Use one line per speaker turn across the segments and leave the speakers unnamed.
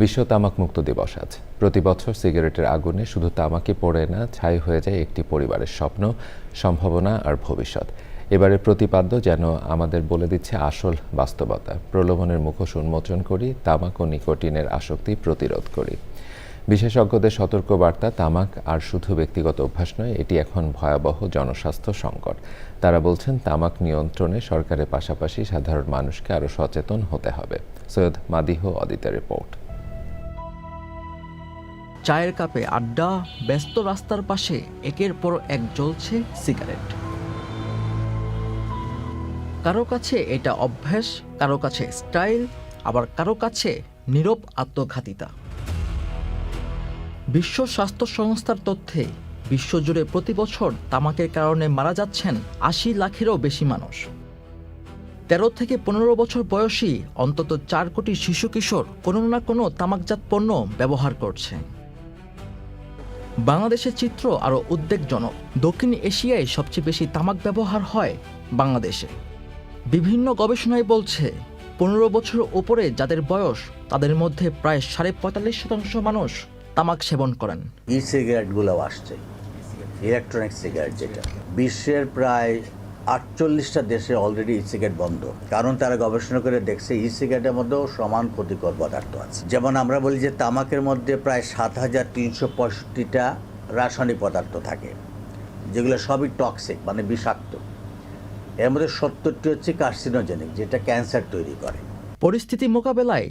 বিশ্ব তামাক মুক্ত দিবস আজ। প্রতি বছর সিগারেটের আগুনে শুধু তামাকই পোড়ে না, ছাই হয়ে যায় একটি পরিবারের স্বপ্ন, সম্ভাবনা আর ভবিষ্যৎ। এবারের প্রতিপাদ্য যেন আমাদের বলে দিচ্ছে আসল বাস্তবতা। প্রলোভনের মুখোশ উন্মোচন করি, তামাক ও নিকোটিনের আসক্তি প্রতিরোধ করি। বিশেষজ্ঞদের সতর্ক বার্তা, তামাক আর শুধু ব্যক্তিগত অভ্যাস নয়, এটি এখন ভয়াবহ জনস্বাস্থ্য সংকট। তারা বলছেন, তামাক নিয়ন্ত্রণে সরকারের পাশাপাশি সাধারণ মানুষকে আরও সচেতন হতে হবে। সৈয়দ মাদিহ অদিতের রিপোর্ট।
চায়ের কাপে আড্ডা, ব্যস্ত রাস্তার পাশে একের পর এক জ্বলছে সিগারেট। কারো কাছে এটা অভ্যাস, কারো কাছে স্টাইল, আবার কারো কাছে নীরব আত্মঘাতিতা। বিশ্ব স্বাস্থ্য সংস্থার তথ্যে বিশ্বজুড়ে প্রতি বছর তামাকের কারণে মারা যাচ্ছেন ৮০ লাখেরও বেশি মানুষ। ১৩ থেকে ১৫ বছর বয়সী অন্তত ৪ কোটি শিশু কিশোর কোনো না কোনো তামাকজাত পণ্য ব্যবহার করছে। বাংলাদেশের চিত্র আরও উদ্বেগজনক। দক্ষিণ এশিয়ায় সবচেয়ে বেশি তামাক ব্যবহার হয় বাংলাদেশে। বিভিন্ন গবেষণায় বলছে ১৫ বছর ওপরে যাদের বয়স, তাদের মধ্যে প্রায় ৪৫% মানুষ তামাক সেবন করেন।
ই সিগারেটগুলো আসছে, ইলেকট্রনিক সিগারেট, যেটা বিশ্বের প্রায় ৪৮টা দেশে অলরেডি ই সিগারেট বন্ধ। কারণ তারা গবেষণা করে দেখছে ই সিগারেটের মধ্যেও সমান ক্ষতিকর পদার্থ আছে। যেমন আমরা বলি যে তামাকের মধ্যে প্রায় ৭,৩৬৫টা রাসায়নিক পদার্থ থাকে, যেগুলো সবই টক্সিক, মানে বিষাক্ত। এর মধ্যে ৭০টি হচ্ছে কার্সিনোজেনিক, যেটা ক্যান্সার তৈরি করে।
পরিস্থিতি মোকাবেলায়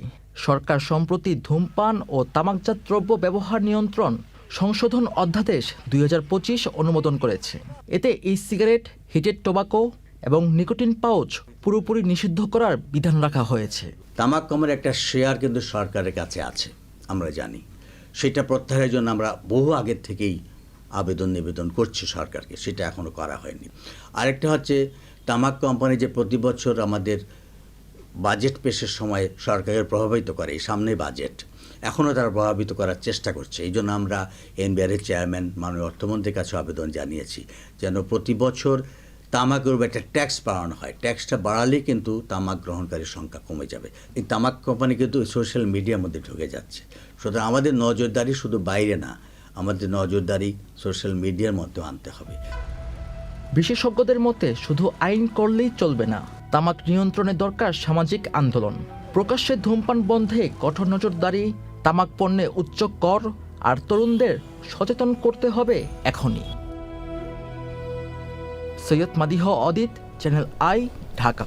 সরকার সম্প্রতি ধূমপান ও তামাকজাত দ্রব্য ব্যবহার নিয়ন্ত্রণ সংশোধন অধ্যাদেশ ২০২৫ অনুমোদন করেছে। এতে ই সিগারেট, হিটেড টোবাকো এবং নিকোটিন পাউচ পুরোপুরি নিষিদ্ধ করার বিধান রাখা হয়েছে।
তামাক কমের একটা শেয়ার কিন্তু সরকারের কাছে আছে, আমরা জানি। সেটা প্রত্যাহারের জন্য আমরা বহু আগের থেকেই নিবেদন করছি সরকারকে, সেটা এখনও করা হয়নি। আরেকটা হচ্ছে তামাক কোম্পানি যে প্রতি বছর আমাদের বাজেট পেশের সময় সরকারের প্রভাবিত করে, এই সামনে বাজেট, এখনও তারা প্রভাবিত করার চেষ্টা করছে। এই জন্য আমরা এনবিআরের চেয়ারম্যান মাননীয় অর্থমন্ত্রীর কাছে আবেদন জানিয়েছি যেন প্রতি বছর তামাকের উপর একটা ট্যাক্স বাড়ানো হয়। ট্যাক্সটা বাড়ালেই কিন্তু তামাক গ্রহণকারীর সংখ্যা কমে যাবে। এই তামাক কোম্পানি কিন্তু সোশ্যাল মিডিয়ার মধ্যে ঢুকে যাচ্ছে। সুতরাং আমাদের নজরদারি শুধু বাইরে না, আমাদের নজরদারি সোশ্যাল মিডিয়ার মধ্যে আনতে হবে।
বিশেষজ্ঞদের মতে শুধু আইন করলেই চলবে না, তামাক নিয়ন্ত্রণে দরকার সামাজিক আন্দোলন। প্রকাশ্যে ধূমপান বন্ধে কঠোর নজরদারি, তামাক পণ্যে উচ্চ কর আর তরুণদের সচেতন করতে হবে এখনই। সৈয়দ মাদিহ অদিত, চ্যানেল আই, ঢাকা।